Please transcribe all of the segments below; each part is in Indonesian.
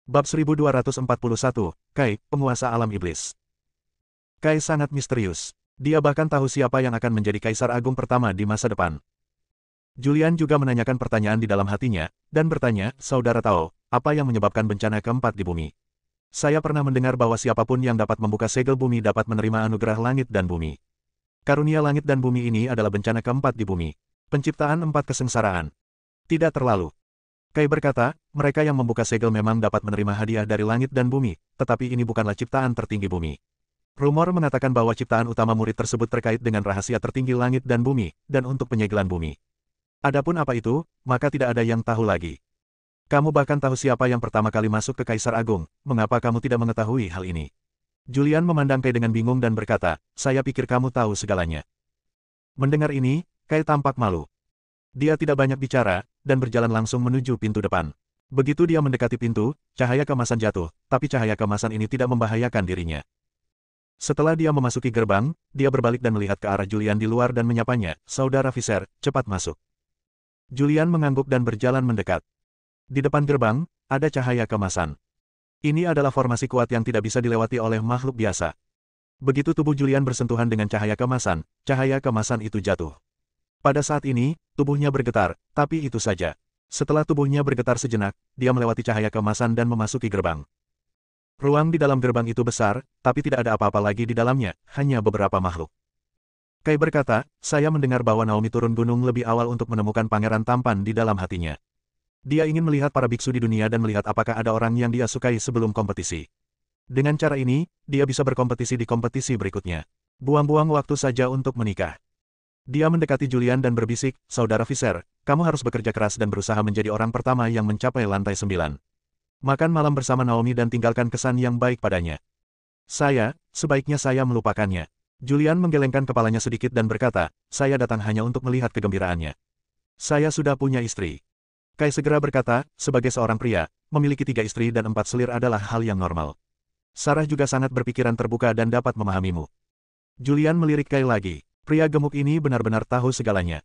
Bab 1241, Kai, penguasa alam iblis. Kai sangat misterius. Dia bahkan tahu siapa yang akan menjadi kaisar agung pertama di masa depan. Julian juga menanyakan pertanyaan di dalam hatinya, dan bertanya, Saudara tahu, apa yang menyebabkan bencana keempat di bumi? Saya pernah mendengar bahwa siapapun yang dapat membuka segel bumi dapat menerima anugerah langit dan bumi. Karunia langit dan bumi ini adalah bencana keempat di bumi. Penciptaan empat kesengsaraan. Tidak terlalu. Kai berkata, mereka yang membuka segel memang dapat menerima hadiah dari langit dan bumi, tetapi ini bukanlah ciptaan tertinggi bumi. Rumor mengatakan bahwa ciptaan utama murid tersebut terkait dengan rahasia tertinggi langit dan bumi, dan untuk penyegelan bumi. Adapun apa itu, maka tidak ada yang tahu lagi. Kamu bahkan tahu siapa yang pertama kali masuk ke Kaisar Agung, mengapa kamu tidak mengetahui hal ini? Julian memandang Kai dengan bingung dan berkata, saya pikir kamu tahu segalanya. Mendengar ini, Kai tampak malu. Dia tidak banyak bicara, dan berjalan langsung menuju pintu depan. Begitu dia mendekati pintu, cahaya kemasan jatuh, tapi cahaya kemasan ini tidak membahayakan dirinya. Setelah dia memasuki gerbang, dia berbalik dan melihat ke arah Julian di luar dan menyapanya, Saudara Visser, cepat masuk. Julian mengangguk dan berjalan mendekat. Di depan gerbang, ada cahaya kemasan. Ini adalah formasi kuat yang tidak bisa dilewati oleh makhluk biasa. Begitu tubuh Julian bersentuhan dengan cahaya kemasan itu jatuh. Pada saat ini, tubuhnya bergetar, tapi itu saja. Setelah tubuhnya bergetar sejenak, dia melewati cahaya kemasan dan memasuki gerbang. Ruang di dalam gerbang itu besar, tapi tidak ada apa-apa lagi di dalamnya, hanya beberapa makhluk. Kai berkata, saya mendengar bahwa Naomi turun gunung lebih awal untuk menemukan pangeran tampan di dalam hatinya. Dia ingin melihat para biksu di dunia dan melihat apakah ada orang yang dia sukai sebelum kompetisi. Dengan cara ini, dia bisa berkompetisi di kompetisi berikutnya. Buang-buang waktu saja untuk menikah. Dia mendekati Julian dan berbisik, Saudara Visser, kamu harus bekerja keras dan berusaha menjadi orang pertama yang mencapai lantai 9. Makan malam bersama Naomi dan tinggalkan kesan yang baik padanya. Sebaiknya saya melupakannya. Julian menggelengkan kepalanya sedikit dan berkata, saya datang hanya untuk melihat kegembiraannya. Saya sudah punya istri. Kai segera berkata, sebagai seorang pria, memiliki 3 istri dan 4 selir adalah hal yang normal. Sarah juga sangat berpikiran terbuka dan dapat memahamimu. Julian melirik Kai lagi. Pria gemuk ini benar-benar tahu segalanya.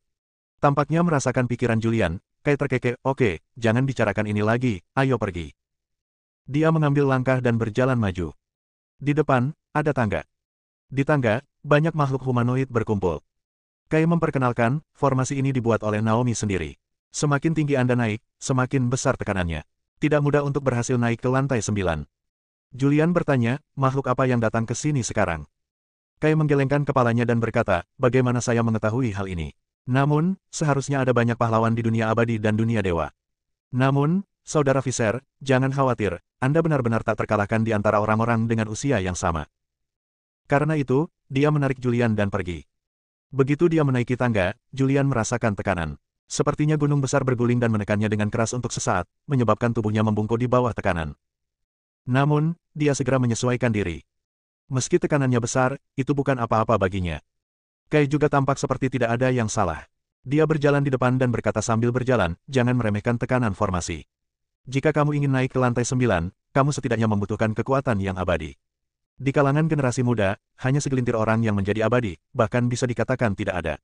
Tampaknya merasakan pikiran Julian, Kai terkekeh, oke, jangan bicarakan ini lagi, ayo pergi. Dia mengambil langkah dan berjalan maju. Di depan, ada tangga. Di tangga, banyak makhluk humanoid berkumpul. Kai memperkenalkan, formasi ini dibuat oleh Naomi sendiri. Semakin tinggi Anda naik, semakin besar tekanannya. Tidak mudah untuk berhasil naik ke lantai 9. Julian bertanya, makhluk apa yang datang ke sini sekarang? Kai menggelengkan kepalanya dan berkata, bagaimana saya mengetahui hal ini? Namun, seharusnya ada banyak pahlawan di dunia abadi dan dunia dewa. Namun, Saudara Visser, jangan khawatir, Anda benar-benar tak terkalahkan di antara orang-orang dengan usia yang sama. Karena itu, dia menarik Julian dan pergi. Begitu dia menaiki tangga, Julian merasakan tekanan. Sepertinya gunung besar berguling dan menekannya dengan keras untuk sesaat, menyebabkan tubuhnya membungkuk di bawah tekanan. Namun, dia segera menyesuaikan diri. Meski tekanannya besar, itu bukan apa-apa baginya. Kai juga tampak seperti tidak ada yang salah. Dia berjalan di depan dan berkata sambil berjalan, jangan meremehkan tekanan formasi. Jika kamu ingin naik ke lantai 9, kamu setidaknya membutuhkan kekuatan yang abadi. Di kalangan generasi muda, hanya segelintir orang yang menjadi abadi, bahkan bisa dikatakan tidak ada.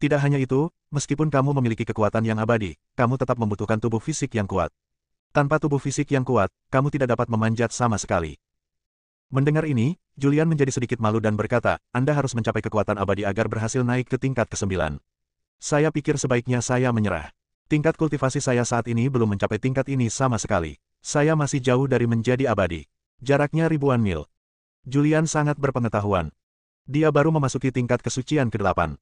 Tidak hanya itu, meskipun kamu memiliki kekuatan yang abadi, kamu tetap membutuhkan tubuh fisik yang kuat. Tanpa tubuh fisik yang kuat, kamu tidak dapat memanjat sama sekali. Mendengar ini, Julian menjadi sedikit malu dan berkata, Anda harus mencapai kekuatan abadi agar berhasil naik ke tingkat ke-9. Saya pikir sebaiknya saya menyerah. Tingkat kultivasi saya saat ini belum mencapai tingkat ini sama sekali. Saya masih jauh dari menjadi abadi. Jaraknya ribuan mil. Julian sangat berpengetahuan. Dia baru memasuki tingkat kesucian ke-8.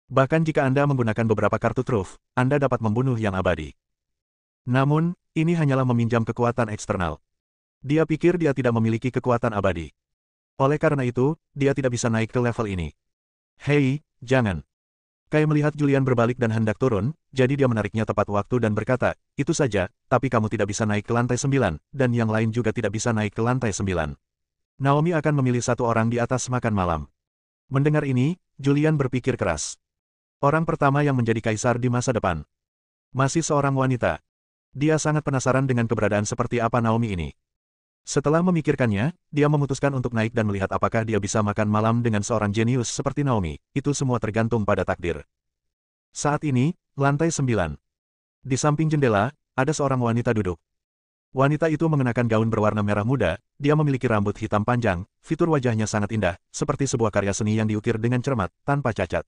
Bahkan jika Anda menggunakan beberapa kartu truf, Anda dapat membunuh yang abadi. Namun, ini hanyalah meminjam kekuatan eksternal. Dia pikir dia tidak memiliki kekuatan abadi. Oleh karena itu, dia tidak bisa naik ke level ini. Hei, jangan. Kai melihat Julian berbalik dan hendak turun, jadi dia menariknya tepat waktu dan berkata, itu saja, tapi kamu tidak bisa naik ke lantai 9, dan yang lain juga tidak bisa naik ke lantai 9. Naomi akan memilih satu orang di atas makan malam. Mendengar ini, Julian berpikir keras. Orang pertama yang menjadi kaisar di masa depan. Masih seorang wanita. Dia sangat penasaran dengan keberadaan seperti apa Naomi ini. Setelah memikirkannya, dia memutuskan untuk naik dan melihat apakah dia bisa makan malam dengan seorang jenius seperti Naomi. Itu semua tergantung pada takdir. Saat ini, lantai 9. Di samping jendela, ada seorang wanita duduk. Wanita itu mengenakan gaun berwarna merah muda, dia memiliki rambut hitam panjang, fitur wajahnya sangat indah, seperti sebuah karya seni yang diukir dengan cermat, tanpa cacat.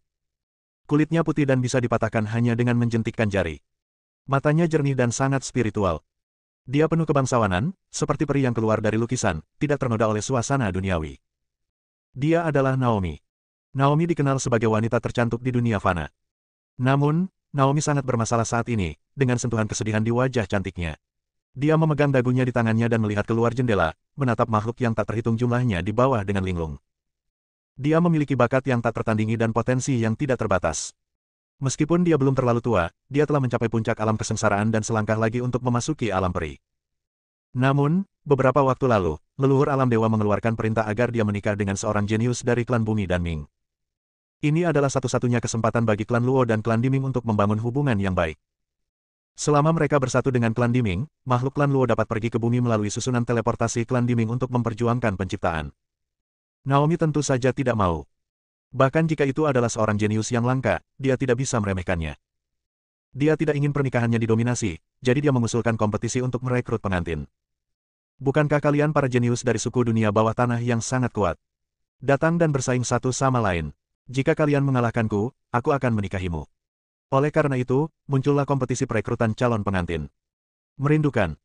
Kulitnya putih dan bisa dipatahkan hanya dengan menjentikkan jari. Matanya jernih dan sangat spiritual. Dia penuh kebangsawanan, seperti peri yang keluar dari lukisan, tidak ternoda oleh suasana duniawi. Dia adalah Naomi. Naomi dikenal sebagai wanita tercantik di dunia fana. Namun, Naomi sangat bermasalah saat ini, dengan sentuhan kesedihan di wajah cantiknya. Dia memegang dagunya di tangannya dan melihat keluar jendela, menatap makhluk yang tak terhitung jumlahnya di bawah dengan linglung. Dia memiliki bakat yang tak tertandingi dan potensi yang tidak terbatas. Meskipun dia belum terlalu tua, dia telah mencapai puncak alam kesengsaraan dan selangkah lagi untuk memasuki alam peri. Namun, beberapa waktu lalu, leluhur alam dewa mengeluarkan perintah agar dia menikah dengan seorang jenius dari klan Bumi dan Ming. Ini adalah satu-satunya kesempatan bagi klan Luo dan klan Diming untuk membangun hubungan yang baik. Selama mereka bersatu dengan klan Diming, makhluk klan Luo dapat pergi ke bumi melalui susunan teleportasi klan Diming untuk memperjuangkan penciptaan. Naomi tentu saja tidak mau. Bahkan jika itu adalah seorang jenius yang langka, dia tidak bisa meremehkannya. Dia tidak ingin pernikahannya didominasi, jadi dia mengusulkan kompetisi untuk merekrut pengantin. Bukankah kalian para jenius dari suku dunia bawah tanah yang sangat kuat? Datang dan bersaing satu sama lain. Jika kalian mengalahkanku, aku akan menikahimu. Oleh karena itu, muncullah kompetisi perekrutan calon pengantin. Merindukan.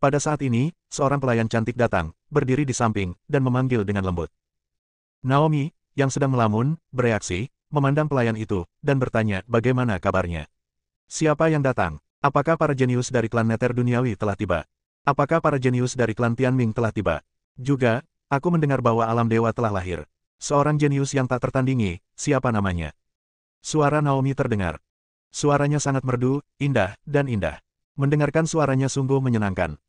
Pada saat ini, seorang pelayan cantik datang, berdiri di samping, dan memanggil dengan lembut. Naomi, yang sedang melamun, bereaksi, memandang pelayan itu, dan bertanya bagaimana kabarnya. Siapa yang datang? Apakah para jenius dari klan Nether Duniawi telah tiba? Apakah para jenius dari klan Tianming telah tiba? Juga, aku mendengar bahwa alam dewa telah lahir. Seorang jenius yang tak tertandingi, siapa namanya? Suara Naomi terdengar. Suaranya sangat merdu, indah, dan indah. Mendengarkan suaranya sungguh menyenangkan.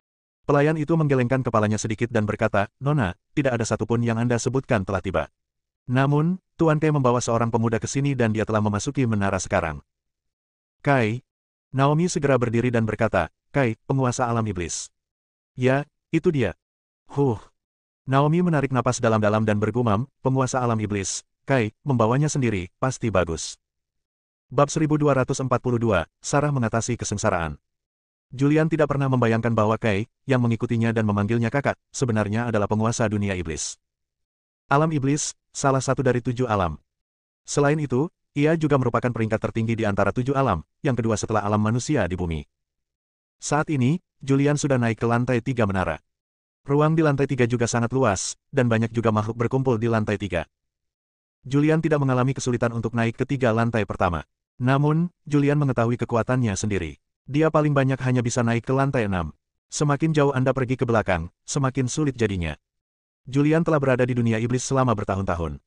Pelayan itu menggelengkan kepalanya sedikit dan berkata, Nona, tidak ada satupun yang Anda sebutkan telah tiba. Namun, Tuan Kai membawa seorang pemuda ke sini dan dia telah memasuki menara sekarang. Kai. Naomi segera berdiri dan berkata, Kai, penguasa alam iblis. Ya, itu dia. Naomi menarik napas dalam-dalam dan bergumam, penguasa alam iblis, Kai, membawanya sendiri, pasti bagus. Bab 1242, Sarah mengatasi kesengsaraan. Julian tidak pernah membayangkan bahwa Kai, yang mengikutinya dan memanggilnya kakak, sebenarnya adalah penguasa dunia iblis. Alam iblis, salah satu dari 7 alam. Selain itu, ia juga merupakan peringkat tertinggi di antara 7 alam, yang kedua setelah alam manusia di bumi. Saat ini, Julian sudah naik ke lantai 3 menara. Ruang di lantai 3 juga sangat luas, dan banyak juga makhluk berkumpul di lantai 3. Julian tidak mengalami kesulitan untuk naik ke 3 lantai pertama. Namun, Julian mengetahui kekuatannya sendiri. Dia paling banyak hanya bisa naik ke lantai 6. Semakin jauh Anda pergi ke belakang, semakin sulit jadinya. Julian telah berada di dunia iblis selama bertahun-tahun.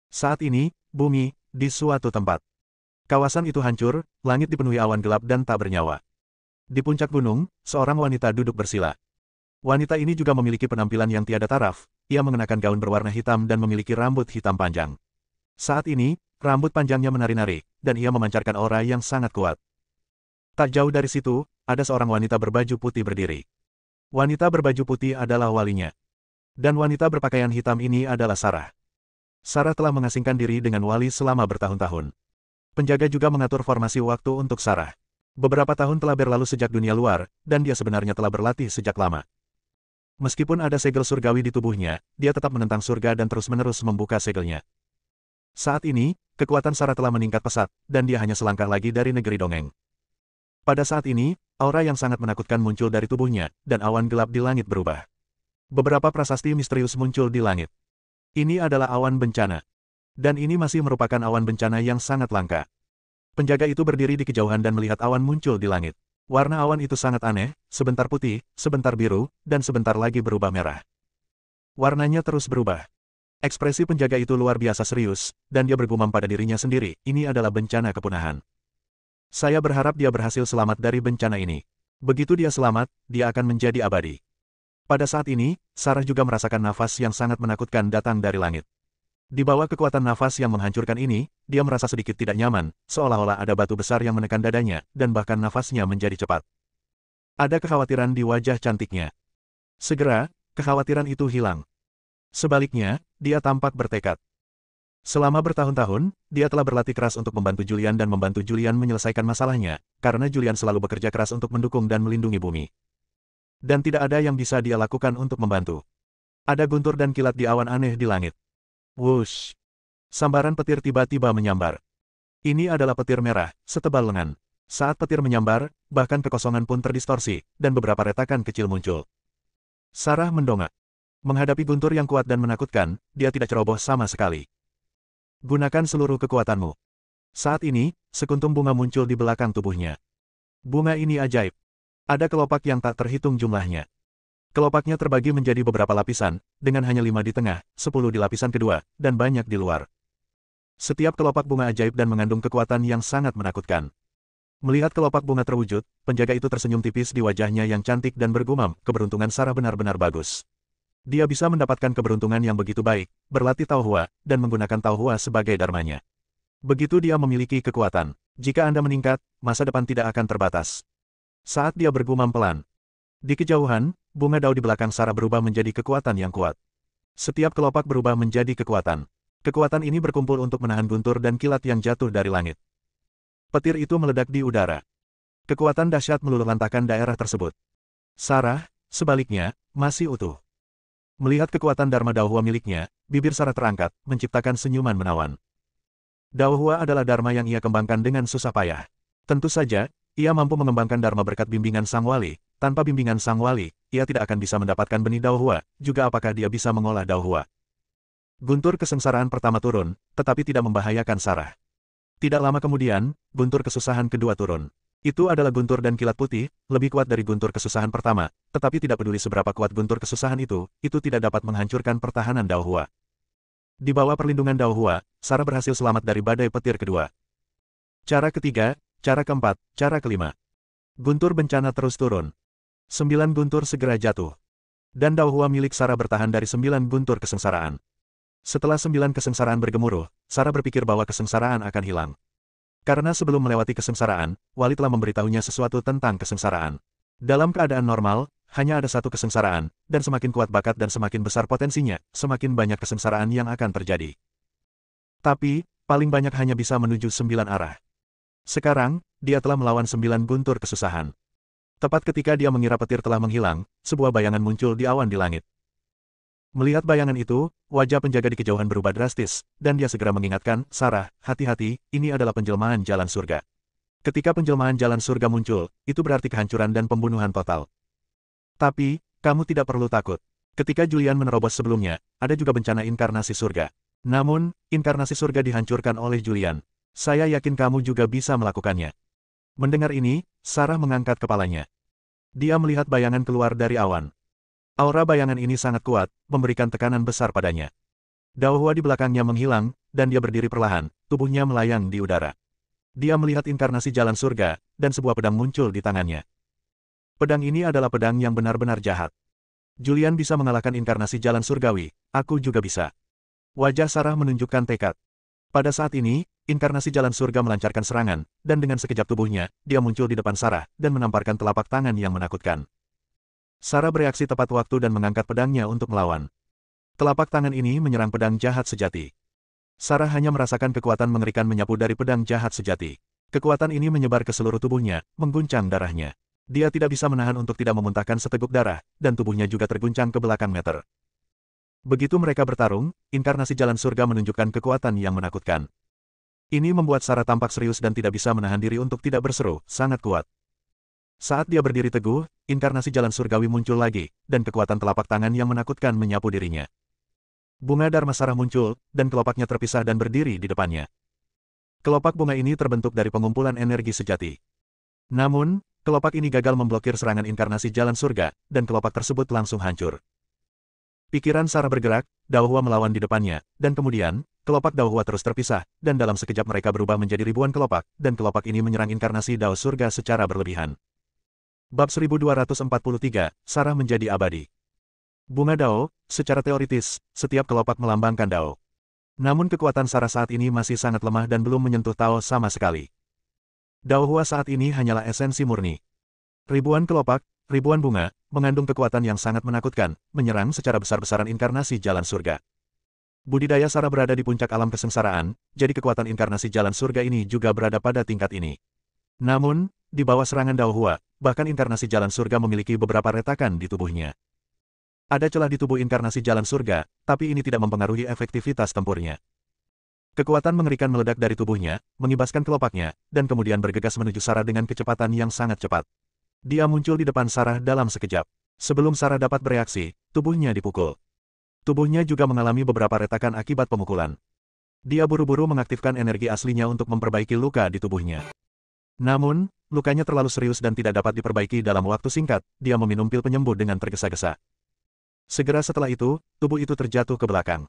Saat ini, bumi, di suatu tempat. Kawasan itu hancur, langit dipenuhi awan gelap dan tak bernyawa. Di puncak gunung, seorang wanita duduk bersila. Wanita ini juga memiliki penampilan yang tiada taraf, ia mengenakan gaun berwarna hitam dan memiliki rambut hitam panjang. Saat ini, rambut panjangnya menari-nari, dan ia memancarkan aura yang sangat kuat. Tak jauh dari situ, ada seorang wanita berbaju putih berdiri. Wanita berbaju putih adalah walinya. Dan wanita berpakaian hitam ini adalah Sarah. Sarah telah mengasingkan diri dengan wali selama bertahun-tahun. Penjaga juga mengatur formasi waktu untuk Sarah. Beberapa tahun telah berlalu sejak dunia luar, dan dia sebenarnya telah berlatih sejak lama. Meskipun ada segel surgawi di tubuhnya, dia tetap menentang surga dan terus-menerus membuka segelnya. Saat ini, kekuatan Sarah telah meningkat pesat, dan dia hanya selangkah lagi dari negeri dongeng. Pada saat ini, aura yang sangat menakutkan muncul dari tubuhnya, dan awan gelap di langit berubah. Beberapa prasasti misterius muncul di langit. Ini adalah awan bencana. Dan ini masih merupakan awan bencana yang sangat langka. Penjaga itu berdiri di kejauhan dan melihat awan muncul di langit. Warna awan itu sangat aneh, sebentar putih, sebentar biru, dan sebentar lagi berubah merah. Warnanya terus berubah. Ekspresi penjaga itu luar biasa serius, dan dia bergumam pada dirinya sendiri, ini adalah bencana kepunahan. Saya berharap dia berhasil selamat dari bencana ini. Begitu dia selamat, dia akan menjadi abadi. Pada saat ini, Sarah juga merasakan nafas yang sangat menakutkan datang dari langit. Di bawah kekuatan nafas yang menghancurkan ini, dia merasa sedikit tidak nyaman, seolah-olah ada batu besar yang menekan dadanya, dan bahkan nafasnya menjadi cepat. Ada kekhawatiran di wajah cantiknya. Segera, kekhawatiran itu hilang. Sebaliknya, dia tampak bertekad. Selama bertahun-tahun, dia telah berlatih keras untuk membantu Julian dan membantu Julian menyelesaikan masalahnya, karena Julian selalu bekerja keras untuk mendukung dan melindungi bumi. Dan tidak ada yang bisa dia lakukan untuk membantu. Ada guntur dan kilat di awan aneh di langit. Wush! Sambaran petir tiba-tiba menyambar. Ini adalah petir merah, setebal lengan. Saat petir menyambar, bahkan kekosongan pun terdistorsi, dan beberapa retakan kecil muncul. Sarah mendongak. Menghadapi guntur yang kuat dan menakutkan, dia tidak ceroboh sama sekali. Gunakan seluruh kekuatanmu. Saat ini, sekuntum bunga muncul di belakang tubuhnya. Bunga ini ajaib. Ada kelopak yang tak terhitung jumlahnya. Kelopaknya terbagi menjadi beberapa lapisan, dengan hanya 5 di tengah, 10 di lapisan kedua, dan banyak di luar. Setiap kelopak bunga ajaib dan mengandung kekuatan yang sangat menakutkan. Melihat kelopak bunga terwujud, penjaga itu tersenyum tipis di wajahnya yang cantik dan bergumam, keberuntungan Sarah benar-benar bagus. Dia bisa mendapatkan keberuntungan yang begitu baik, berlatih Taohua, dan menggunakan Taohua sebagai dharmanya. Begitu dia memiliki kekuatan. Jika Anda meningkat, masa depan tidak akan terbatas. Saat dia bergumam pelan. Di kejauhan, bunga dao di belakang Sarah berubah menjadi kekuatan yang kuat. Setiap kelopak berubah menjadi kekuatan. Kekuatan ini berkumpul untuk menahan guntur dan kilat yang jatuh dari langit. Petir itu meledak di udara. Kekuatan dahsyat meluluhlantahkan daerah tersebut. Sarah, sebaliknya, masih utuh. Melihat kekuatan Dharma Daohua miliknya, bibir Sarah terangkat, menciptakan senyuman menawan. Daohua adalah Dharma yang ia kembangkan dengan susah payah. Tentu saja, ia mampu mengembangkan Dharma berkat bimbingan Sang Wali. Tanpa bimbingan Sang Wali, ia tidak akan bisa mendapatkan benih Daohua, juga apakah dia bisa mengolah Daohua. Guntur kesengsaraan pertama turun, tetapi tidak membahayakan Sarah. Tidak lama kemudian, guntur kesusahan kedua turun. Itu adalah guntur dan kilat putih, lebih kuat dari guntur kesusahan pertama, tetapi tidak peduli seberapa kuat guntur kesusahan itu tidak dapat menghancurkan pertahanan Daohua. Di bawah perlindungan Daohua, Sarah berhasil selamat dari badai petir kedua. Cara ketiga, cara keempat, cara kelima. Guntur bencana terus turun. 9 guntur segera jatuh. Dan Daohua milik Sarah bertahan dari 9 guntur kesengsaraan. Setelah 9 kesengsaraan bergemuruh, Sarah berpikir bahwa kesengsaraan akan hilang. Karena sebelum melewati kesengsaraan, Wali telah memberitahunya sesuatu tentang kesengsaraan. Dalam keadaan normal, hanya ada satu kesengsaraan, dan semakin kuat bakat dan semakin besar potensinya, semakin banyak kesengsaraan yang akan terjadi. Tapi, paling banyak hanya bisa menuju 9 arah. Sekarang, dia telah melawan 9 guntur kesusahan. Tepat ketika dia mengira petir telah menghilang, sebuah bayangan muncul di awan di langit. Melihat bayangan itu, wajah penjaga di kejauhan berubah drastis, dan dia segera mengingatkan, Sarah, hati-hati, ini adalah penjelmaan jalan surga. Ketika penjelmaan jalan surga muncul, itu berarti kehancuran dan pembunuhan total. Tapi, kamu tidak perlu takut. Ketika Julian menerobos sebelumnya, ada juga bencana inkarnasi surga. Namun, inkarnasi surga dihancurkan oleh Julian. Saya yakin kamu juga bisa melakukannya. Mendengar ini, Sarah mengangkat kepalanya. Dia melihat bayangan keluar dari awan. Aura bayangan ini sangat kuat, memberikan tekanan besar padanya. Daohua di belakangnya menghilang, dan dia berdiri perlahan, tubuhnya melayang di udara. Dia melihat inkarnasi jalan surga, dan sebuah pedang muncul di tangannya. Pedang ini adalah pedang yang benar-benar jahat. Julian bisa mengalahkan inkarnasi jalan surgawi, aku juga bisa. Wajah Sarah menunjukkan tekad. Pada saat ini, inkarnasi jalan surga melancarkan serangan, dan dengan sekejap tubuhnya, dia muncul di depan Sarah, dan menamparkan telapak tangan yang menakutkan. Sarah bereaksi tepat waktu dan mengangkat pedangnya untuk melawan. Telapak tangan ini menyerang pedang jahat sejati. Sarah hanya merasakan kekuatan mengerikan menyapu dari pedang jahat sejati. Kekuatan ini menyebar ke seluruh tubuhnya, mengguncang darahnya. Dia tidak bisa menahan untuk tidak memuntahkan seteguk darah, dan tubuhnya juga terguncang ke belakang meter. Begitu mereka bertarung, inkarnasi jalan surga menunjukkan kekuatan yang menakutkan. Ini membuat Sarah tampak serius dan tidak bisa menahan diri untuk tidak berseru, sangat kuat. Saat dia berdiri teguh, inkarnasi jalan surgawi muncul lagi, dan kekuatan telapak tangan yang menakutkan menyapu dirinya. Bunga Dharma Sarah muncul, dan kelopaknya terpisah dan berdiri di depannya. Kelopak bunga ini terbentuk dari pengumpulan energi sejati. Namun, kelopak ini gagal memblokir serangan inkarnasi jalan surga, dan kelopak tersebut langsung hancur. Pikiran Sarah bergerak, Daohua melawan di depannya, dan kemudian, kelopak Daohua terus terpisah, dan dalam sekejap mereka berubah menjadi ribuan kelopak, dan kelopak ini menyerang inkarnasi Dao surga secara berlebihan. Bab 1243, Sarah menjadi abadi. Bunga Dao, secara teoritis, setiap kelopak melambangkan Dao. Namun kekuatan Sarah saat ini masih sangat lemah dan belum menyentuh Tao sama sekali. Daohua saat ini hanyalah esensi murni. Ribuan kelopak, ribuan bunga, mengandung kekuatan yang sangat menakutkan, menyerang secara besar-besaran inkarnasi jalan surga. Budidaya Sarah berada di puncak alam kesengsaraan, jadi kekuatan inkarnasi jalan surga ini juga berada pada tingkat ini. Namun, di bawah serangan Dao Hua, bahkan inkarnasi jalan surga memiliki beberapa retakan di tubuhnya. Ada celah di tubuh inkarnasi jalan surga, tapi ini tidak mempengaruhi efektivitas tempurnya. Kekuatan mengerikan meledak dari tubuhnya, mengibaskan kelopaknya, dan kemudian bergegas menuju Sarah dengan kecepatan yang sangat cepat. Dia muncul di depan Sarah dalam sekejap. Sebelum Sarah dapat bereaksi, tubuhnya dipukul. Tubuhnya juga mengalami beberapa retakan akibat pemukulan. Dia buru-buru mengaktifkan energi aslinya untuk memperbaiki luka di tubuhnya. Namun, lukanya terlalu serius dan tidak dapat diperbaiki dalam waktu singkat, dia meminum pil penyembuh dengan tergesa-gesa. Segera setelah itu, tubuh itu terjatuh ke belakang.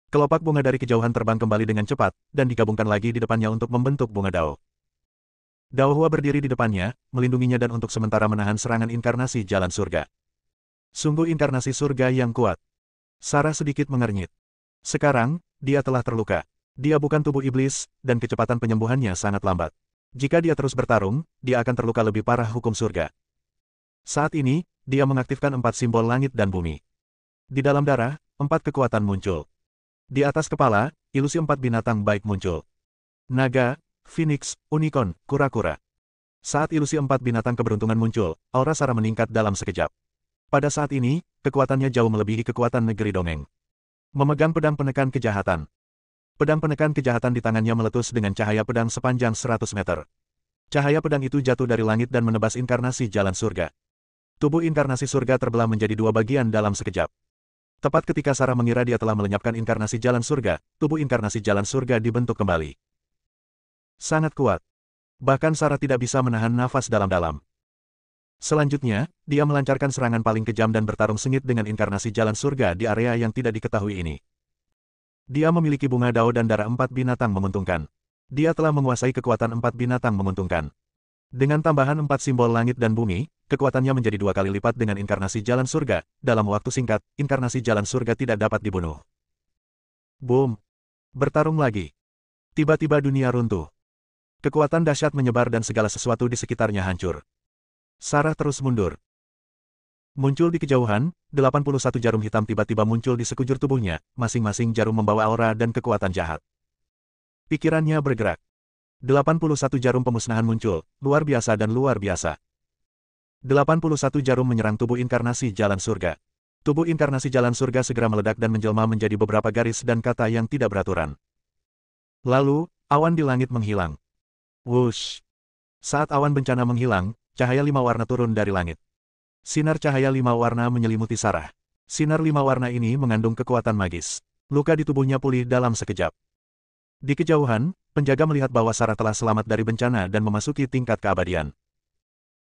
Kelopak bunga dari kejauhan terbang kembali dengan cepat, dan digabungkan lagi di depannya untuk membentuk bunga Dao. Dao Hua berdiri di depannya, melindunginya dan untuk sementara menahan serangan inkarnasi jalan surga. Sungguh inkarnasi surga yang kuat. Sarah sedikit mengernyit. Sekarang, dia telah terluka. Dia bukan tubuh iblis, dan kecepatan penyembuhannya sangat lambat. Jika dia terus bertarung, dia akan terluka lebih parah hukum surga. Saat ini, dia mengaktifkan 4 simbol langit dan bumi. Di dalam darah, 4 kekuatan muncul. Di atas kepala, ilusi 4 binatang baik muncul. Naga, Phoenix, Unicorn, kura-kura. Saat ilusi 4 binatang keberuntungan muncul, aura Sarah meningkat dalam sekejap. Pada saat ini, kekuatannya jauh melebihi kekuatan negeri dongeng. Memegang pedang penekan kejahatan. Pedang penekan kejahatan di tangannya meletus dengan cahaya pedang sepanjang 100 meter. Cahaya pedang itu jatuh dari langit dan menebas inkarnasi jalan surga. Tubuh inkarnasi surga terbelah menjadi 2 bagian dalam sekejap. Tepat ketika Sarah mengira dia telah melenyapkan inkarnasi jalan surga, tubuh inkarnasi jalan surga dibentuk kembali. Sangat kuat. Bahkan Sarah tidak bisa menahan nafas dalam-dalam. Selanjutnya, dia melancarkan serangan paling kejam dan bertarung sengit dengan inkarnasi jalan surga di area yang tidak diketahui ini. Dia memiliki bunga Dao dan darah 4 binatang menguntungkan. Dia telah menguasai kekuatan 4 binatang menguntungkan. Dengan tambahan 4 simbol langit dan bumi, kekuatannya menjadi 2 kali lipat dengan inkarnasi jalan surga. Dalam waktu singkat, inkarnasi jalan surga tidak dapat dibunuh. Boom! Bertarung lagi. Tiba-tiba dunia runtuh. Kekuatan dahsyat menyebar dan segala sesuatu di sekitarnya hancur. Sarah terus mundur. Muncul di kejauhan, 81 jarum hitam tiba-tiba muncul di sekujur tubuhnya, masing-masing jarum membawa aura dan kekuatan jahat. Pikirannya bergerak. 81 jarum pemusnahan muncul, luar biasa dan luar biasa. 81 jarum menyerang tubuh inkarnasi jalan surga. Tubuh inkarnasi jalan surga segera meledak dan menjelma menjadi beberapa garis dan kata yang tidak beraturan. Lalu, awan di langit menghilang. Wush! Saat awan bencana menghilang, cahaya 5 warna turun dari langit. Sinar cahaya 5 warna menyelimuti Sarah. Sinar 5 warna ini mengandung kekuatan magis. Luka di tubuhnya pulih dalam sekejap. Di kejauhan, penjaga melihat bahwa Sarah telah selamat dari bencana dan memasuki tingkat keabadian.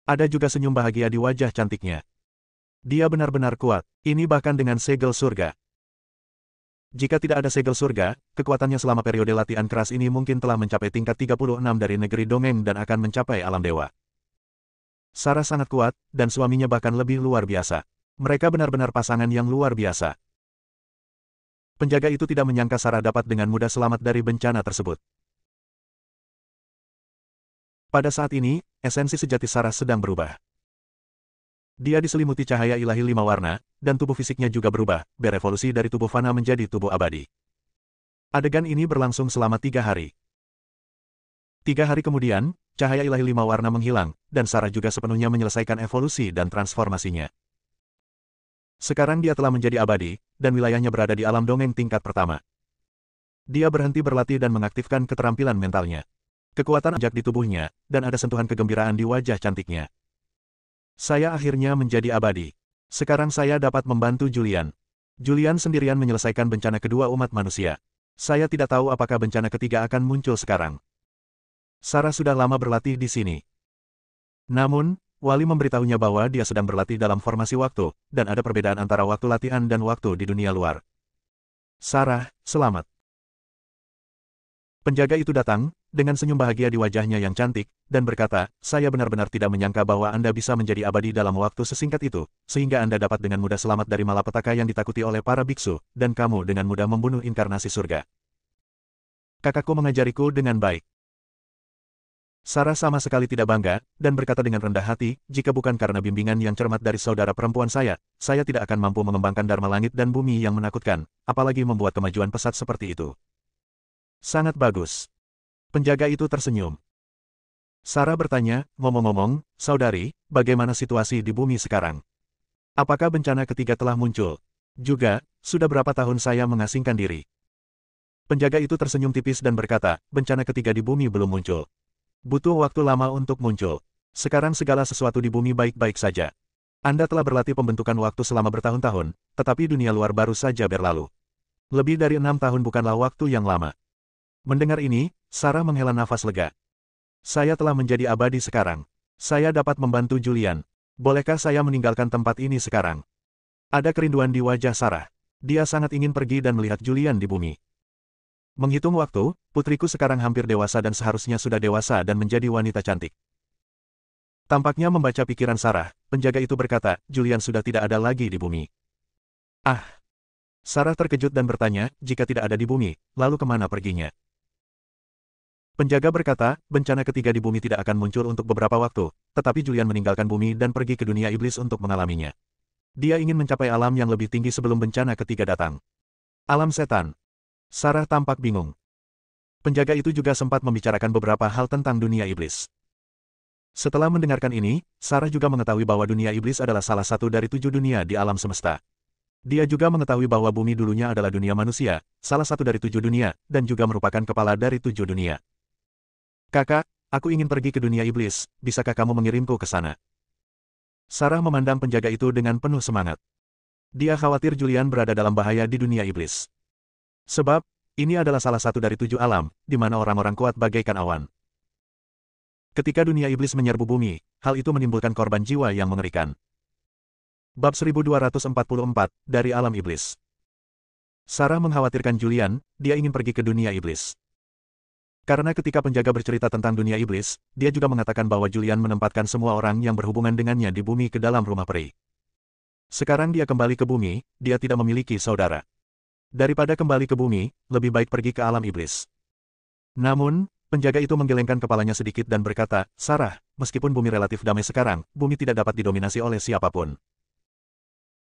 Ada juga senyum bahagia di wajah cantiknya. Dia benar-benar kuat, ini bahkan dengan segel surga. Jika tidak ada segel surga, kekuatannya selama periode latihan keras ini mungkin telah mencapai tingkat 36 dari negeri dongeng dan akan mencapai alam dewa. Sarah sangat kuat, dan suaminya bahkan lebih luar biasa. Mereka benar-benar pasangan yang luar biasa. Penjaga itu tidak menyangka Sarah dapat dengan mudah selamat dari bencana tersebut. Pada saat ini, esensi sejati Sarah sedang berubah. Dia diselimuti cahaya ilahi 5 warna, dan tubuh fisiknya juga berubah, berevolusi dari tubuh fana menjadi tubuh abadi. Adegan ini berlangsung selama 3 hari. 3 hari kemudian, cahaya ilahi 5 warna menghilang, dan Sarah juga sepenuhnya menyelesaikan evolusi dan transformasinya. Sekarang dia telah menjadi abadi, dan wilayahnya berada di alam dongeng tingkat pertama. Dia berhenti berlatih dan mengaktifkan keterampilan mentalnya. Kekuatan ajak di tubuhnya, dan ada sentuhan kegembiraan di wajah cantiknya. Saya akhirnya menjadi abadi. Sekarang saya dapat membantu Julian. Julian sendirian menyelesaikan bencana kedua umat manusia. Saya tidak tahu apakah bencana ketiga akan muncul sekarang. Sarah sudah lama berlatih di sini. Namun, Wali memberitahunya bahwa dia sedang berlatih dalam formasi waktu, dan ada perbedaan antara waktu latihan dan waktu di dunia luar. Sarah, selamat. Penjaga itu datang, dengan senyum bahagia di wajahnya yang cantik, dan berkata, saya benar-benar tidak menyangka bahwa Anda bisa menjadi abadi dalam waktu sesingkat itu, sehingga Anda dapat dengan mudah selamat dari malapetaka yang ditakuti oleh para biksu, dan kamu dengan mudah membunuh inkarnasi surga. Kakakku mengajariku dengan baik. Sarah sama sekali tidak bangga, dan berkata dengan rendah hati, jika bukan karena bimbingan yang cermat dari saudara perempuan saya tidak akan mampu mengembangkan Dharma langit dan bumi yang menakutkan, apalagi membuat kemajuan pesat seperti itu. Sangat bagus. Penjaga itu tersenyum. Sarah bertanya, ngomong-ngomong, saudari, bagaimana situasi di bumi sekarang? Apakah bencana ketiga telah muncul? Juga, sudah berapa tahun saya mengasingkan diri? Penjaga itu tersenyum tipis dan berkata, bencana ketiga di bumi belum muncul. Butuh waktu lama untuk muncul. Sekarang segala sesuatu di bumi baik-baik saja. Anda telah berlatih pembentukan waktu selama bertahun-tahun, tetapi dunia luar baru saja berlalu. Lebih dari 6 tahun bukanlah waktu yang lama. Mendengar ini, Sarah menghela nafas lega. Saya telah menjadi abadi sekarang. Saya dapat membantu Julian. Bolehkah saya meninggalkan tempat ini sekarang? Ada kerinduan di wajah Sarah. Dia sangat ingin pergi dan melihat Julian di bumi. Menghitung waktu, putriku sekarang hampir dewasa dan seharusnya sudah dewasa dan menjadi wanita cantik. Tampaknya membaca pikiran Sarah, penjaga itu berkata, Julian sudah tidak ada lagi di bumi. Ah! Sarah terkejut dan bertanya, jika tidak ada di bumi, lalu kemana perginya? Penjaga berkata, bencana ketiga di bumi tidak akan muncul untuk beberapa waktu, tetapi Julian meninggalkan bumi dan pergi ke dunia iblis untuk mengalaminya. Dia ingin mencapai alam yang lebih tinggi sebelum bencana ketiga datang. Alam setan. Sarah tampak bingung. Penjaga itu juga sempat membicarakan beberapa hal tentang dunia iblis. Setelah mendengarkan ini, Sarah juga mengetahui bahwa dunia iblis adalah salah satu dari 7 dunia di alam semesta. Dia juga mengetahui bahwa bumi dulunya adalah dunia manusia, salah satu dari 7 dunia, dan juga merupakan kepala dari 7 dunia. Kakak, aku ingin pergi ke dunia iblis, bisakah kamu mengirimku ke sana? Sarah memandang penjaga itu dengan penuh semangat. Dia khawatir Julian berada dalam bahaya di dunia iblis. Sebab, ini adalah salah satu dari 7 alam, di mana orang-orang kuat bagaikan awan. Ketika dunia iblis menyerbu bumi, hal itu menimbulkan korban jiwa yang mengerikan. Bab 1244, dari alam iblis. Sarah mengkhawatirkan Julian, dia ingin pergi ke dunia iblis. Karena ketika penjaga bercerita tentang dunia iblis, dia juga mengatakan bahwa Julian menempatkan semua orang yang berhubungan dengannya di bumi ke dalam rumah peri. Sekarang dia kembali ke bumi, dia tidak memiliki saudara. Daripada kembali ke bumi, lebih baik pergi ke alam iblis. Namun, penjaga itu menggelengkan kepalanya sedikit dan berkata, Sarah, meskipun bumi relatif damai sekarang, bumi tidak dapat didominasi oleh siapapun.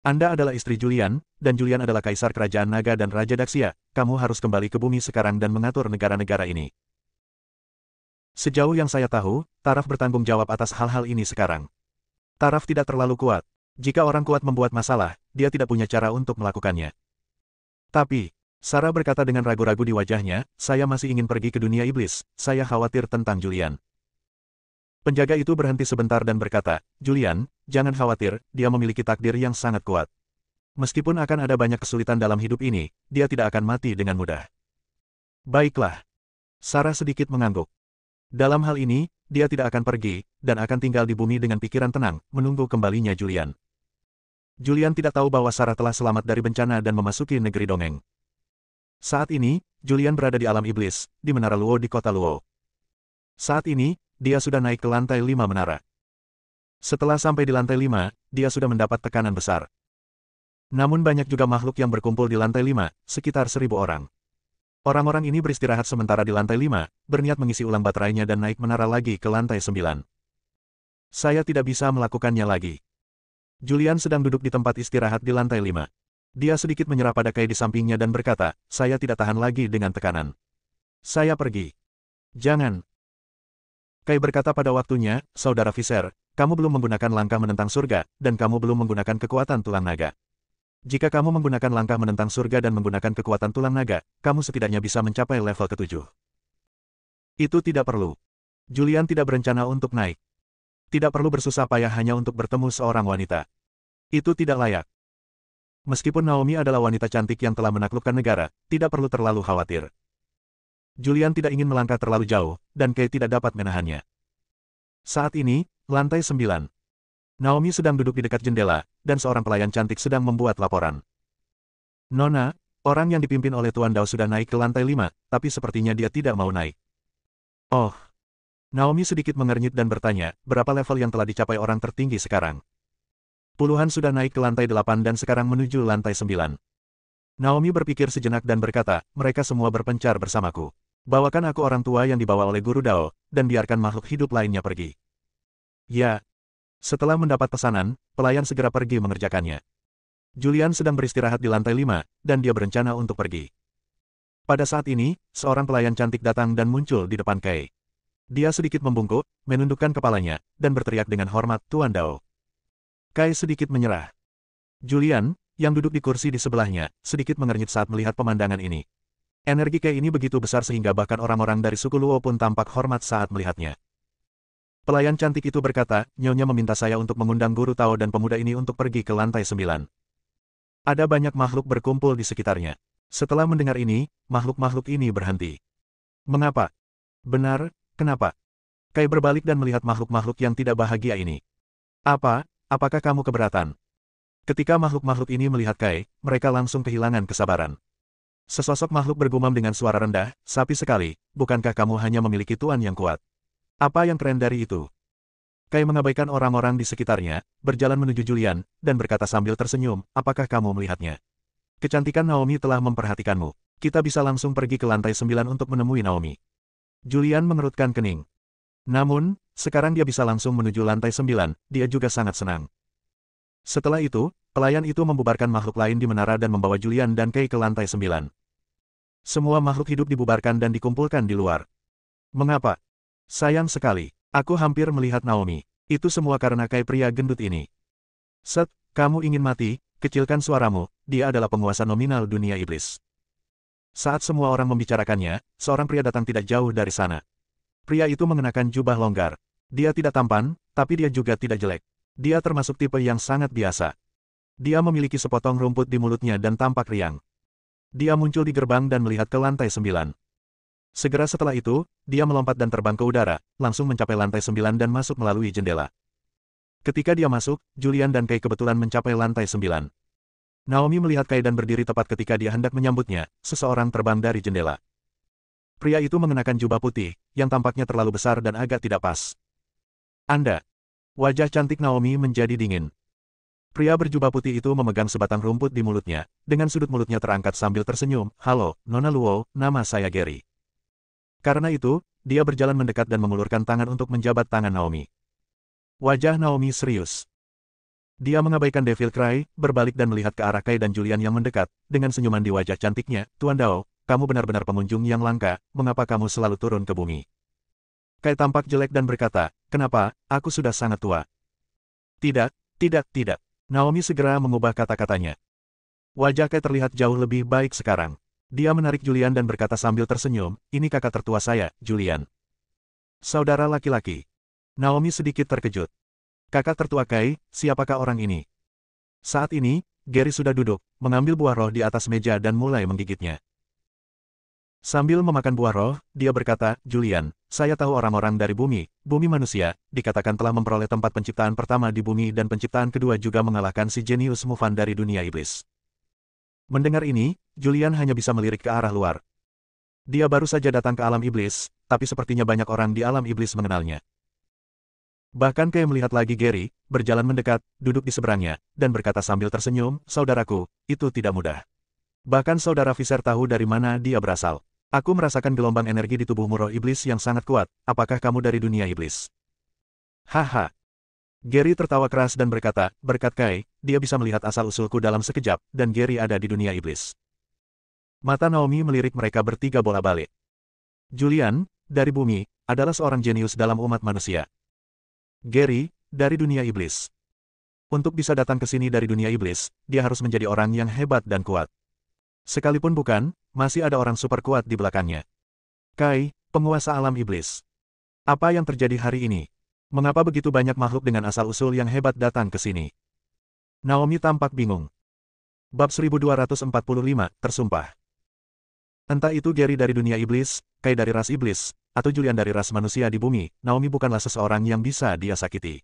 Anda adalah istri Julian, dan Julian adalah kaisar kerajaan naga dan Raja Daxia. Kamu harus kembali ke bumi sekarang dan mengatur negara-negara ini. Sejauh yang saya tahu, Taraf bertanggung jawab atas hal-hal ini sekarang. Taraf tidak terlalu kuat. Jika orang kuat membuat masalah, dia tidak punya cara untuk melakukannya. Tapi, Sarah berkata dengan ragu-ragu di wajahnya, saya masih ingin pergi ke dunia iblis, saya khawatir tentang Julian. Penjaga itu berhenti sebentar dan berkata, Julian, jangan khawatir, dia memiliki takdir yang sangat kuat. Meskipun akan ada banyak kesulitan dalam hidup ini, dia tidak akan mati dengan mudah. Baiklah. Sarah sedikit mengangguk. Dalam hal ini, dia tidak akan pergi, dan akan tinggal di bumi dengan pikiran tenang, menunggu kembalinya Julian. Julian tidak tahu bahwa Sarah telah selamat dari bencana dan memasuki negeri dongeng. Saat ini, Julian berada di alam iblis, di Menara Luo di kota Luo. Saat ini, dia sudah naik ke lantai 5 menara. Setelah sampai di lantai 5, dia sudah mendapat tekanan besar. Namun banyak juga makhluk yang berkumpul di lantai 5, sekitar 1.000 orang. Orang-orang ini beristirahat sementara di lantai 5, berniat mengisi ulang baterainya dan naik menara lagi ke lantai 9. Saya tidak bisa melakukannya lagi. Julian sedang duduk di tempat istirahat di lantai 5. Dia sedikit menyerah pada Kai di sampingnya dan berkata, saya tidak tahan lagi dengan tekanan. Saya pergi. Jangan. Kai berkata pada waktunya, Saudara Visser, kamu belum menggunakan langkah menentang surga, dan kamu belum menggunakan kekuatan tulang naga. Jika kamu menggunakan langkah menentang surga dan menggunakan kekuatan tulang naga, kamu setidaknya bisa mencapai level ke-7. Itu tidak perlu. Julian tidak berencana untuk naik. Tidak perlu bersusah payah hanya untuk bertemu seorang wanita. Itu tidak layak. Meskipun Naomi adalah wanita cantik yang telah menaklukkan negara, tidak perlu terlalu khawatir. Julian tidak ingin melangkah terlalu jauh, dan Kai tidak dapat menahannya. Saat ini, lantai 9. Naomi sedang duduk di dekat jendela, dan seorang pelayan cantik sedang membuat laporan. Nona, orang yang dipimpin oleh Tuan Dao sudah naik ke lantai 5, tapi sepertinya dia tidak mau naik. Oh. Naomi sedikit mengernyit dan bertanya, berapa level yang telah dicapai orang tertinggi sekarang? Puluhan sudah naik ke lantai 8 dan sekarang menuju lantai 9. Naomi berpikir sejenak dan berkata, mereka semua berpencar bersamaku. Bawakan aku orang tua yang dibawa oleh Guru Dao, dan biarkan makhluk hidup lainnya pergi. Ya. Setelah mendapat pesanan, pelayan segera pergi mengerjakannya. Julian sedang beristirahat di lantai 5, dan dia berencana untuk pergi. Pada saat ini, seorang pelayan cantik datang dan muncul di depan Kai. Dia sedikit membungkuk, menundukkan kepalanya, dan berteriak dengan hormat, Tuan Dao. Kai sedikit menyerah. Julian, yang duduk di kursi di sebelahnya, sedikit mengernyit saat melihat pemandangan ini. Energi Kai ini begitu besar sehingga bahkan orang-orang dari suku Luo pun tampak hormat saat melihatnya. Pelayan cantik itu berkata, Nyonya meminta saya untuk mengundang Guru Tao dan pemuda ini untuk pergi ke lantai 9. Ada banyak makhluk berkumpul di sekitarnya. Setelah mendengar ini, makhluk-makhluk ini berhenti. Mengapa? Benar, kenapa? Kai berbalik dan melihat makhluk-makhluk yang tidak bahagia ini. Apakah kamu keberatan? Ketika makhluk-makhluk ini melihat Kai, mereka langsung kehilangan kesabaran. Sesosok makhluk bergumam dengan suara rendah, sapi sekali, bukankah kamu hanya memiliki tuan yang kuat? Apa yang keren dari itu? Kai mengabaikan orang-orang di sekitarnya, berjalan menuju Julian, dan berkata sambil tersenyum, apakah kamu melihatnya? Kecantikan Naomi telah memperhatikanmu. Kita bisa langsung pergi ke lantai 9 untuk menemui Naomi. Julian mengerutkan kening. Namun, sekarang dia bisa langsung menuju lantai 9, dia juga sangat senang. Setelah itu, pelayan itu membubarkan makhluk lain di menara dan membawa Julian dan Kai ke lantai 9. Semua makhluk hidup dibubarkan dan dikumpulkan di luar. Mengapa? Sayang sekali, aku hampir melihat Naomi. Itu semua karena Kai pria gendut ini. Set, kamu ingin mati, kecilkan suaramu, dia adalah penguasa nominal dunia iblis. Saat semua orang membicarakannya, seorang pria datang tidak jauh dari sana. Pria itu mengenakan jubah longgar. Dia tidak tampan, tapi dia juga tidak jelek. Dia termasuk tipe yang sangat biasa. Dia memiliki sepotong rumput di mulutnya dan tampak riang. Dia muncul di gerbang dan melihat ke lantai 9. Segera setelah itu, dia melompat dan terbang ke udara, langsung mencapai lantai 9 dan masuk melalui jendela. Ketika dia masuk, Julian dan Kai kebetulan mencapai lantai 9. Naomi melihat Kai dan berdiri tepat ketika dia hendak menyambutnya, seseorang terbang dari jendela. Pria itu mengenakan jubah putih, yang tampaknya terlalu besar dan agak tidak pas. Anda. Wajah cantik Naomi menjadi dingin. Pria berjubah putih itu memegang sebatang rumput di mulutnya, dengan sudut mulutnya terangkat sambil tersenyum, Halo, Nona Luo, nama saya Gary. Karena itu, dia berjalan mendekat dan mengulurkan tangan untuk menjabat tangan Naomi. Wajah Naomi serius. Dia mengabaikan Devil Cry, berbalik dan melihat ke arah Kai dan Julian yang mendekat, dengan senyuman di wajah cantiknya, Tuan Dao, kamu benar-benar pengunjung yang langka, mengapa kamu selalu turun ke bumi? Kai tampak jelek dan berkata, kenapa, aku sudah sangat tua. Tidak. Naomi segera mengubah kata-katanya. Wajah Kai terlihat jauh lebih baik sekarang. Dia menarik Julian dan berkata sambil tersenyum, ini kakak tertua saya, Julian. Saudara laki-laki. Naomi sedikit terkejut. Kakak tertua Kai, siapakah orang ini? Saat ini, Gary sudah duduk, mengambil buah roh di atas meja dan mulai menggigitnya. Sambil memakan buah roh, dia berkata, Julian, saya tahu orang-orang dari bumi manusia, dikatakan telah memperoleh tempat penciptaan pertama di bumi dan penciptaan kedua juga mengalahkan si jenius Mufan dari dunia iblis. Mendengar ini, Julian hanya bisa melirik ke arah luar. Dia baru saja datang ke alam iblis, tapi sepertinya banyak orang di alam iblis mengenalnya. Bahkan Kai melihat lagi Gary, berjalan mendekat, duduk di seberangnya, dan berkata sambil tersenyum, saudaraku, itu tidak mudah. Bahkan saudara Fisher tahu dari mana dia berasal. Aku merasakan gelombang energi di tubuhmu roh iblis yang sangat kuat, apakah kamu dari dunia iblis? Haha. Gary tertawa keras dan berkata, berkat Kai, dia bisa melihat asal-usulku dalam sekejap, dan Gary ada di dunia iblis. Mata Naomi melirik mereka bertiga bola-balik. Julian, dari bumi, adalah seorang jenius dalam umat manusia. Gary, dari dunia iblis. Untuk bisa datang ke sini dari dunia iblis, dia harus menjadi orang yang hebat dan kuat. Sekalipun bukan, masih ada orang super kuat di belakangnya. Kai, penguasa alam iblis. Apa yang terjadi hari ini? Mengapa begitu banyak makhluk dengan asal-usul yang hebat datang ke sini? Naomi tampak bingung. Bab 1245, tersumpah. Entah itu Gary dari dunia iblis, Kai dari ras iblis, atau Julian dari ras manusia di bumi, Naomi bukanlah seseorang yang bisa dia sakiti.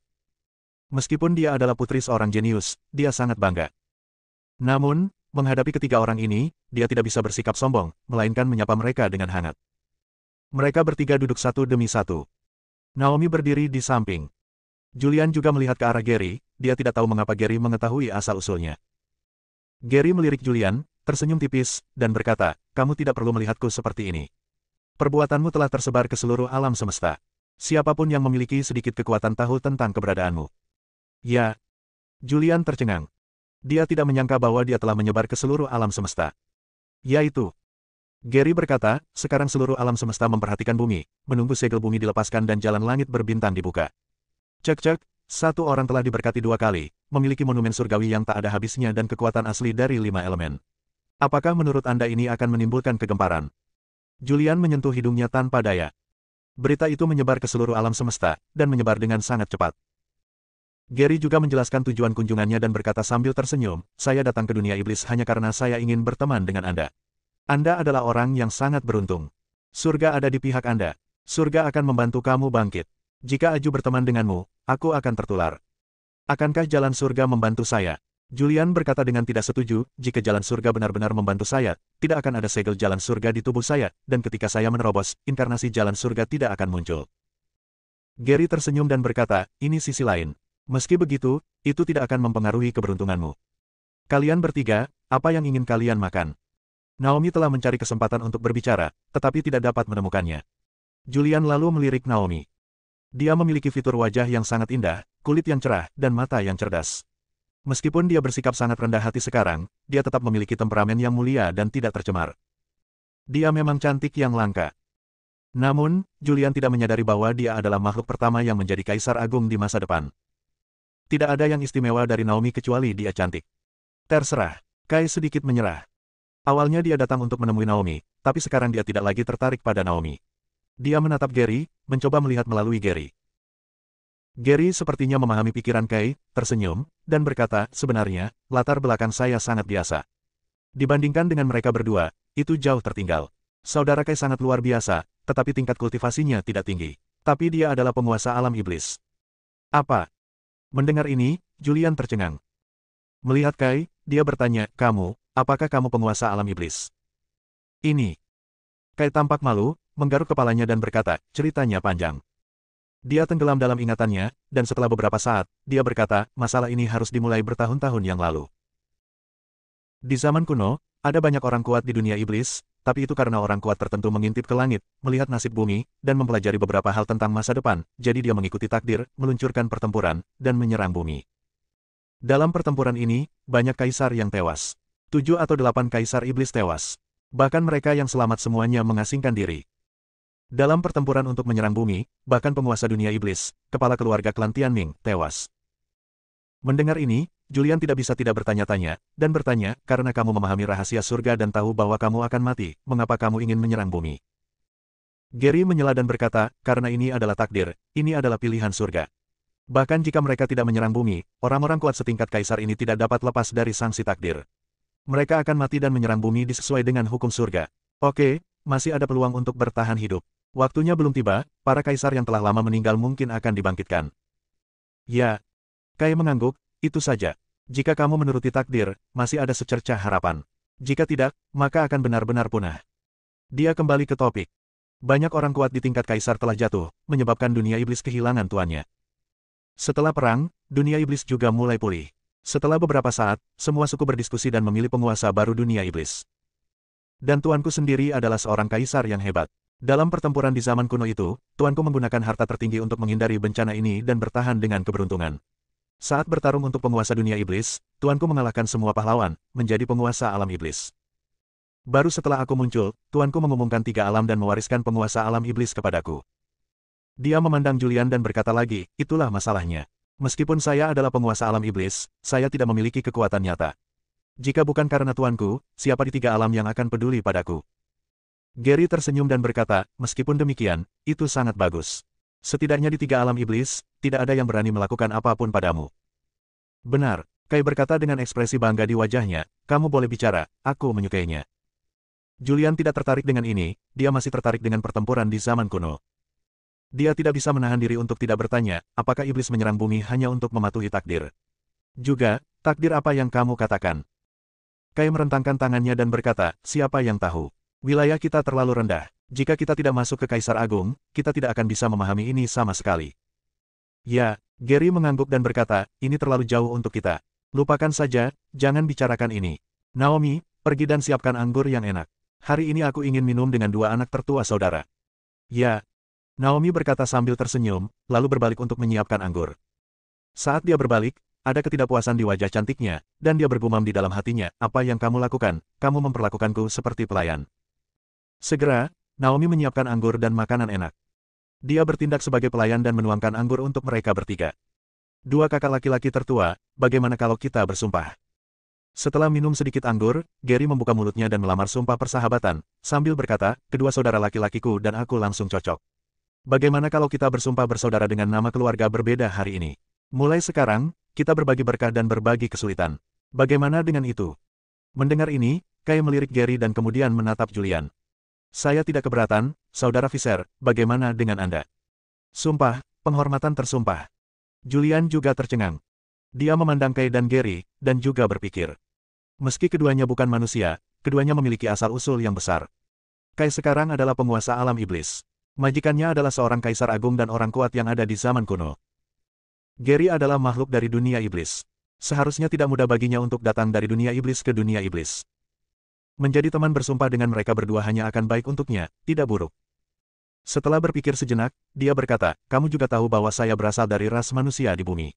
Meskipun dia adalah putri seorang jenius, dia sangat bangga. Namun, menghadapi ketiga orang ini, dia tidak bisa bersikap sombong, melainkan menyapa mereka dengan hangat. Mereka bertiga duduk satu demi satu. Naomi berdiri di samping. Julian juga melihat ke arah Gary, dia tidak tahu mengapa Gary mengetahui asal-usulnya. Gary melirik Julian, tersenyum tipis, dan berkata, kamu tidak perlu melihatku seperti ini. Perbuatanmu telah tersebar ke seluruh alam semesta. Siapapun yang memiliki sedikit kekuatan tahu tentang keberadaanmu. Ya. Julian tercengang. Dia tidak menyangka bahwa dia telah menyebar ke seluruh alam semesta. Yaitu. Gary berkata, sekarang seluruh alam semesta memperhatikan bumi, menunggu segel bumi dilepaskan dan jalan langit berbintang dibuka. Cek-cek, satu orang telah diberkati 2 kali, memiliki monumen surgawi yang tak ada habisnya dan kekuatan asli dari 5 elemen. Apakah menurut Anda ini akan menimbulkan kegemparan? Julian menyentuh hidungnya tanpa daya. Berita itu menyebar ke seluruh alam semesta, dan menyebar dengan sangat cepat. Gary juga menjelaskan tujuan kunjungannya dan berkata sambil tersenyum, saya datang ke dunia iblis hanya karena saya ingin berteman dengan Anda. Anda adalah orang yang sangat beruntung. Surga ada di pihak Anda. Surga akan membantu kamu bangkit. Jika Aju berteman denganmu, aku akan tertular. Akankah jalan surga membantu saya? Julian berkata dengan tidak setuju, jika jalan surga benar-benar membantu saya, tidak akan ada segel jalan surga di tubuh saya, dan ketika saya menerobos, inkarnasi jalan surga tidak akan muncul. Gary tersenyum dan berkata, ini sisi lain. Meski begitu, itu tidak akan mempengaruhi keberuntunganmu. Kalian bertiga, apa yang ingin kalian makan? Naomi telah mencari kesempatan untuk berbicara, tetapi tidak dapat menemukannya. Julian lalu melirik Naomi. Dia memiliki fitur wajah yang sangat indah, kulit yang cerah, dan mata yang cerdas. Meskipun dia bersikap sangat rendah hati sekarang, dia tetap memiliki temperamen yang mulia dan tidak tercemar. Dia memang cantik yang langka. Namun, Julian tidak menyadari bahwa dia adalah makhluk pertama yang menjadi kaisar agung di masa depan. Tidak ada yang istimewa dari Naomi kecuali dia cantik. Terserah. Kai sedikit menyerah. Awalnya dia datang untuk menemui Naomi, tapi sekarang dia tidak lagi tertarik pada Naomi. Dia menatap Gary, mencoba melihat melalui Gary. Gary sepertinya memahami pikiran Kai, tersenyum, dan berkata, sebenarnya, latar belakang saya sangat biasa. Dibandingkan dengan mereka berdua, itu jauh tertinggal. Saudara Kai sangat luar biasa, tetapi tingkat kultivasinya tidak tinggi. Tapi dia adalah penguasa alam iblis. Apa? Mendengar ini, Julian tercengang. Melihat Kai, dia bertanya, kamu, apakah kamu penguasa alam iblis? Ini. Kai tampak malu, menggaruk kepalanya dan berkata, ceritanya panjang. Dia tenggelam dalam ingatannya, dan setelah beberapa saat, dia berkata, masalah ini harus dimulai bertahun-tahun yang lalu. Di zaman kuno, ada banyak orang kuat di dunia iblis, tapi itu karena orang kuat tertentu mengintip ke langit, melihat nasib bumi, dan mempelajari beberapa hal tentang masa depan, jadi dia mengikuti takdir, meluncurkan pertempuran, dan menyerang bumi. Dalam pertempuran ini, banyak kaisar yang tewas. 7 atau 8 kaisar iblis tewas. Bahkan mereka yang selamat semuanya mengasingkan diri. Dalam pertempuran untuk menyerang bumi, bahkan penguasa dunia iblis, kepala keluarga klan Tianming, tewas. Mendengar ini, Julian tidak bisa tidak bertanya-tanya, dan bertanya, karena kamu memahami rahasia surga dan tahu bahwa kamu akan mati, mengapa kamu ingin menyerang bumi? Gary menyela dan berkata, karena ini adalah takdir, ini adalah pilihan surga. Bahkan jika mereka tidak menyerang bumi, orang-orang kuat setingkat kaisar ini tidak dapat lepas dari sanksi takdir. Mereka akan mati dan menyerang bumi sesuai dengan hukum surga. Oke, masih ada peluang untuk bertahan hidup. Waktunya belum tiba, para kaisar yang telah lama meninggal mungkin akan dibangkitkan. Ya. Kai mengangguk, itu saja. Jika kamu menuruti takdir, masih ada secercah harapan. Jika tidak, maka akan benar-benar punah. Dia kembali ke topik. Banyak orang kuat di tingkat kaisar telah jatuh, menyebabkan dunia iblis kehilangan tuannya. Setelah perang, dunia iblis juga mulai pulih. Setelah beberapa saat, semua suku berdiskusi dan memilih penguasa baru dunia iblis. Dan tuanku sendiri adalah seorang kaisar yang hebat. Dalam pertempuran di zaman kuno itu, tuanku menggunakan harta tertinggi untuk menghindari bencana ini dan bertahan dengan keberuntungan. Saat bertarung untuk penguasa dunia iblis, tuanku mengalahkan semua pahlawan, menjadi penguasa alam iblis. Baru setelah aku muncul, tuanku mengumumkan 3 alam dan mewariskan penguasa alam iblis kepadaku. Dia memandang Julian dan berkata lagi, itulah masalahnya. Meskipun saya adalah penguasa alam iblis, saya tidak memiliki kekuatan nyata. Jika bukan karena tuanku, siapa di 3 alam yang akan peduli padaku? Gary tersenyum dan berkata, meskipun demikian, itu sangat bagus. Setidaknya di 3 alam iblis, tidak ada yang berani melakukan apapun padamu. Benar, Kai berkata dengan ekspresi bangga di wajahnya, kamu boleh bicara, aku menyukainya. Julian tidak tertarik dengan ini, dia masih tertarik dengan pertempuran di zaman kuno. Dia tidak bisa menahan diri untuk tidak bertanya, apakah iblis menyerang bumi hanya untuk mematuhi takdir. Juga, takdir apa yang kamu katakan? Kai merentangkan tangannya dan berkata, siapa yang tahu? Wilayah kita terlalu rendah. Jika kita tidak masuk ke Kaisar Agung, kita tidak akan bisa memahami ini sama sekali. Ya, Gary mengangguk dan berkata, ini terlalu jauh untuk kita. Lupakan saja, jangan bicarakan ini. Naomi, pergi dan siapkan anggur yang enak. Hari ini aku ingin minum dengan 2 anak tertua saudara. Ya. Naomi berkata sambil tersenyum, lalu berbalik untuk menyiapkan anggur. Saat dia berbalik, ada ketidakpuasan di wajah cantiknya, dan dia bergumam di dalam hatinya, apa yang kamu lakukan, kamu memperlakukanku seperti pelayan. Segera, Naomi menyiapkan anggur dan makanan enak. Dia bertindak sebagai pelayan dan menuangkan anggur untuk mereka bertiga. Dua kakak laki-laki tertua, bagaimana kalau kita bersumpah? Setelah minum sedikit anggur, Gary membuka mulutnya dan melamar sumpah persahabatan, sambil berkata, kedua saudara laki-lakiku dan aku langsung cocok. Bagaimana kalau kita bersumpah bersaudara dengan nama keluarga berbeda hari ini? Mulai sekarang, kita berbagi berkah dan berbagi kesulitan. Bagaimana dengan itu? Mendengar ini, Kai melirik Gary dan kemudian menatap Julian. Saya tidak keberatan, Saudara Fisher, bagaimana dengan Anda? Sumpah, penghormatan tersumpah. Julian juga tercengang. Dia memandang Kai dan Gary, dan juga berpikir. Meski keduanya bukan manusia, keduanya memiliki asal-usul yang besar. Kai sekarang adalah penguasa alam iblis. Majikannya adalah seorang kaisar agung dan orang kuat yang ada di zaman kuno. Gary adalah makhluk dari dunia iblis. Seharusnya tidak mudah baginya untuk datang dari dunia iblis ke dunia iblis. Menjadi teman bersumpah dengan mereka berdua hanya akan baik untuknya, tidak buruk. Setelah berpikir sejenak, dia berkata, kamu juga tahu bahwa saya berasal dari ras manusia di bumi.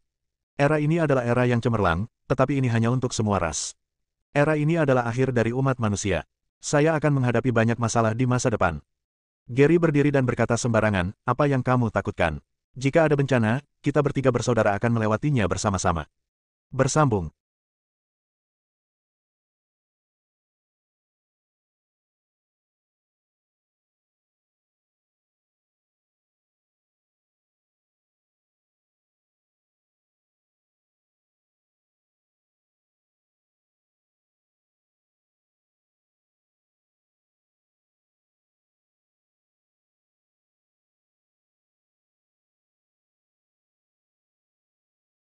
Era ini adalah era yang cemerlang, tetapi ini hanya untuk semua ras. Era ini adalah akhir dari umat manusia. Saya akan menghadapi banyak masalah di masa depan. Gary berdiri dan berkata sembarangan, apa yang kamu takutkan? Jika ada bencana, kita bertiga bersaudara akan melewatinya bersama-sama. Bersambung.